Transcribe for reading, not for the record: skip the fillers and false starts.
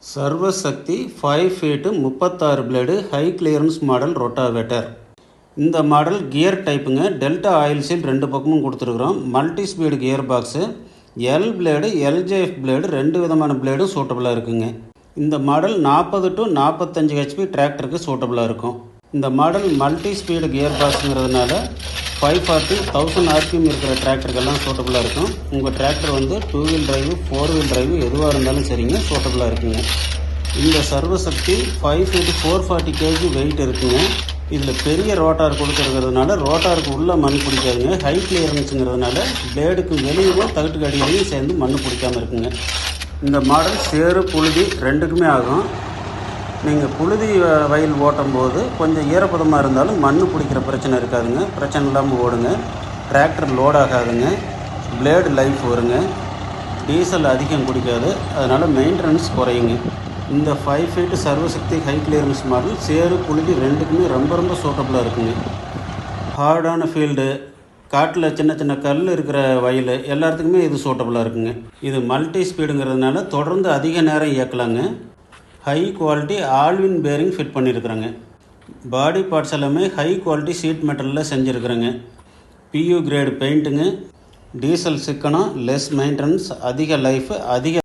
சர்வசக்தி 5 feet 36 blade high clearance model rotavator. இந்த model gear டைப்புங்க. Delta oil seal 2 பக்கமும் கொடுத்துருக்குறோம். Multi speed gear box, L blade, LJF blade 2 விதமான பிளேடும் சூட்டபுளாக இருக்குங்க. இந்த மாடல் 40 to 45 ஹெச்பி டிராக்டருக்கு சூட்டபுளாக இருக்கும். இந்த மாடல் மல்டி ஸ்பீடு கியர் பாக்ஸுங்கிறதுனால 540 1000 ஆர்பிஎம் இருக்கிற டிராக்டருக்கெல்லாம் சூட்டபுளாக இருக்கும். உங்கள் tractor 2 wheel drive 4 wheel drive எதுவாக இருந்தாலும் சரிங்க, சூட்டபுளாக இருக்குங்க. இந்த சர்வசக்தி 5 ஃபீட்டு 440 கேஜி வெயிட் இருக்குங்க. இதில் பெரிய ரோட்டார் கொடுத்துருக்கிறதுனால ரோட்டாருக்கு உள்ளே மண் பிடிக்காதுங்க. ஹை கிளியரன்ஸுங்கிறதுனால பிளேடுக்கு வெளியும் தகட்டுக்கு அடியிலையும் சேர்ந்து மண் பிடிக்காமல் இருக்குங்க. இந்த மாடல் சேறு புழுதி ரெண்டுக்குமே ஆகும். நீங்கள் புழுதி வயல் ஓட்டும் போது கொஞ்சம் ஈரப்பதமாக இருந்தாலும் மண் பிடிக்கிற பிரச்சனை இருக்காதுங்க. பிரச்சனை இல்லாமல் ஓடுங்க. டிராக்டர் லோட் ஆகாதுங்க. பிளேடு லைஃப் வருங்க. டீசல் அதிகம் குடிக்காது. அதனால் மெயின்டெனன்ஸ் குறையுங்க. இந்த 5 ஃபீட்டு சர்வசக்தி ஹை கிளியரன்ஸ் மாடல் சேறு புழுதி ரெண்டுக்குமே ரொம்ப சூட்டபுளாக இருக்குங்க. ஹார்டான ஃபீல்டு, காட்டில் சின்ன சின்ன கல் இருக்கிற வயல் எல்லாத்துக்குமே இது சூட்டபுளாக இருக்குங்க. இது மல்டி ஸ்பீடுங்கிறதுனால தொடர்ந்து அதிக நேரம் இயக்கலாங்க. High quality Alvin bearing fit பண்ணியிருக்கிறேங்க. பாடி பார்ட்ஸ் எல்லாமே ஹை குவாலிட்டி சீட் மெட்டலில் செஞ்சுருக்குறேங்க. பியூ கிரேடு பெயிண்ட்டுங்க. டீசல் சிக்கனம், லெஸ் மெயின்டெனன்ஸ், அதிக லைஃப், அதிக